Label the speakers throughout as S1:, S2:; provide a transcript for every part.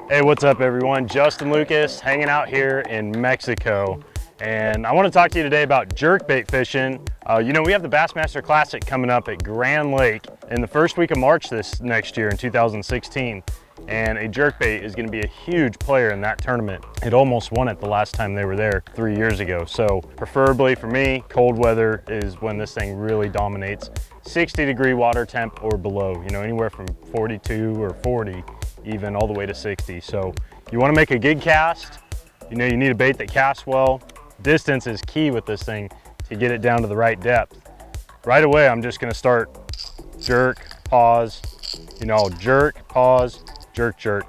S1: Hey, what's up everyone? Justin Lucas hanging out here in Mexico. And I want to talk to you today about jerkbait fishing. You know, we have the Bassmaster Classic coming up at Grand Lake in the first week of March this next year in 2016. And a jerkbait is going to be a huge player in that tournament. It almost won it the last time they were there 3 years ago. So preferably for me, cold weather is when this thing really dominates. 60-degree water temp or below, you know, anywhere from 42 or 40 even all the way to 60. So you want to make a good cast. You know, you need a bait that casts well. Distance is key with this thing to get it down to the right depth. Right away, I'm just going to start jerk, pause, you know, jerk, pause, jerk, jerk.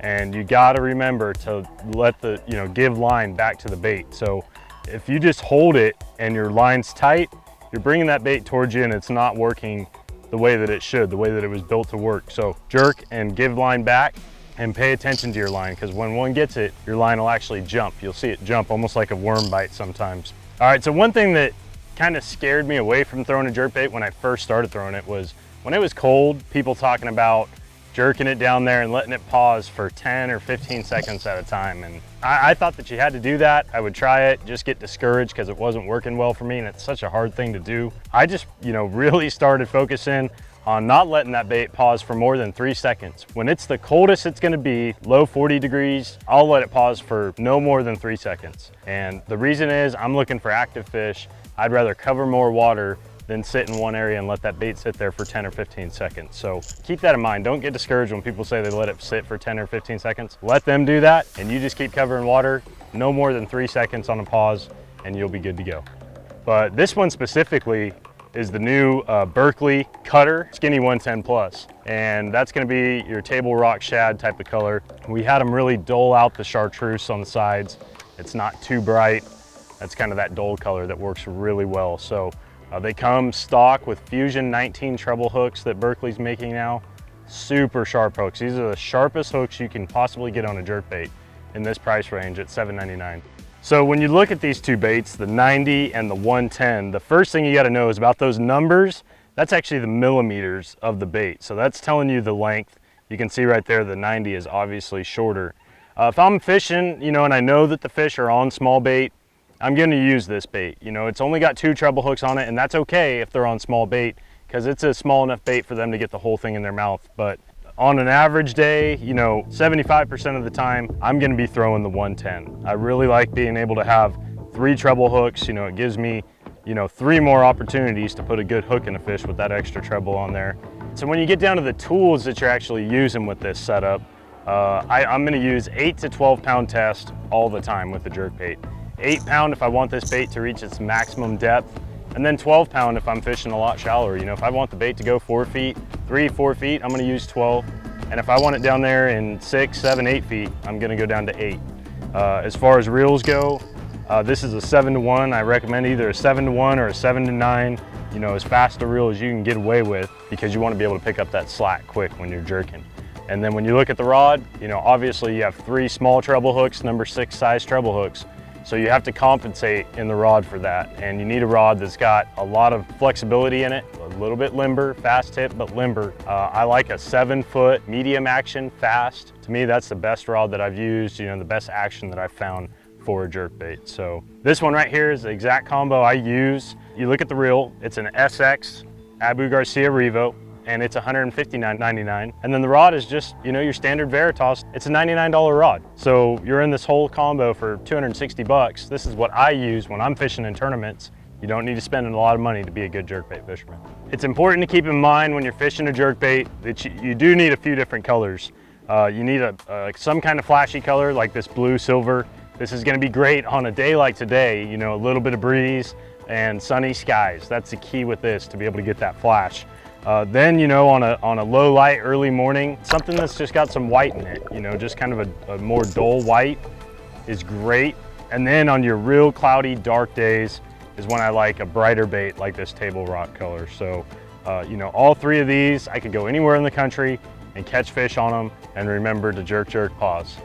S1: And you got to remember to let the, you know, give line back to the bait. So if you just hold it and your line's tight, you're bringing that bait towards you and it's not working the way that it should, the way that it was built to work. So jerk and give line back and pay attention to your line, because when one gets it, your line will actually jump. You'll see it jump almost like a worm bite sometimes. All right, so one thing that kind of scared me away from throwing a jerkbait when I first started throwing it was when it was cold, people talking about jerking it down there and letting it pause for 10 or 15 seconds at a time. And I thought that you had to do that. I would try it, just get discouraged because it wasn't working well for me, and it's such a hard thing to do. I just, you know, really started focusing on not letting that bait pause for more than 3 seconds. When it's the coldest it's gonna be, low 40 degrees, I'll let it pause for no more than 3 seconds. And the reason is I'm looking for active fish. I'd rather cover more water than sit in one area and let that bait sit there for 10 or 15 seconds. So keep that in mind. Don't get discouraged when people say they let it sit for 10 or 15 seconds. Let them do that, and you just keep covering water, no more than 3 seconds on a pause, and you'll be good to go. But this one specifically is the new Berkley Cutter Skinny 110 Plus. And that's gonna be your table rock shad type of color. We had them really dull out the chartreuse on the sides. It's not too bright. That's kind of that dull color that works really well. So they come stock with Fusion 19 treble hooks that Berkley's making now. Super sharp hooks. These are the sharpest hooks you can possibly get on a jerkbait in this price range at $7.99. So when you look at these two baits, the 90 and the 110, the first thing you got to know is about those numbers. That's actually the millimeters of the bait. So that's telling you the length. You can see right there the 90 is obviously shorter. If I'm fishing, you know, and I know that the fish are on small bait, I'm going to use this bait. You know, it's only got 2 treble hooks on it, and that's okay if they're on small bait because it's a small enough bait for them to get the whole thing in their mouth. But on an average day, you know, 75% of the time, I'm going to be throwing the 110. I really like being able to have 3 treble hooks. You know, it gives me, you know, 3 more opportunities to put a good hook in a fish with that extra treble on there. So when you get down to the tools that you're actually using with this setup, I'm going to use 8 to 12 pound test all the time with the jerkbait. 8 pound if I want this bait to reach its maximum depth, and then 12 pound if I'm fishing a lot shallower. You know, if I want the bait to go 4 feet, 3-4 feet, I'm gonna use 12. And if I want it down there in 6, 7, 8 feet, I'm gonna go down to 8. As far as reels go, this is a 7-to-1. I recommend either a 7-to-1 or a 7-to-9, you know, as fast a reel as you can get away with, because you wanna be able to pick up that slack quick when you're jerking. And then when you look at the rod, you know, obviously you have 3 small treble hooks, number 6 size treble hooks. So you have to compensate in the rod for that. And you need a rod that's got a lot of flexibility in it, a little bit limber, fast tip, but limber. I like a 7-foot medium action fast. To me, that's the best rod that I've used, you know, the best action that I've found for a jerkbait. So this one right here is the exact combo I use. You look at the reel, it's an SX Abu Garcia Revo, and it's $159.99. And then the rod is just, you know, your standard Veritas. It's a $99 rod. So you're in this whole combo for 260 bucks. This is what I use when I'm fishing in tournaments. You don't need to spend a lot of money to be a good jerkbait fisherman. It's important to keep in mind when you're fishing a jerkbait that you do need a few different colors. You need some kind of flashy color like this blue silver. This is gonna be great on a day like today, you know, a little bit of breeze and sunny skies. That's the key with this, to be able to get that flash. Then, you know, on a low light early morning, something that's just got some white in it, you know, just kind of a more dull white is great. And then on your real cloudy, dark days is when I like a brighter bait like this table rock color. So, you know, all 3 of these, I could go anywhere in the country and catch fish on them, and remember to jerk, jerk, pause.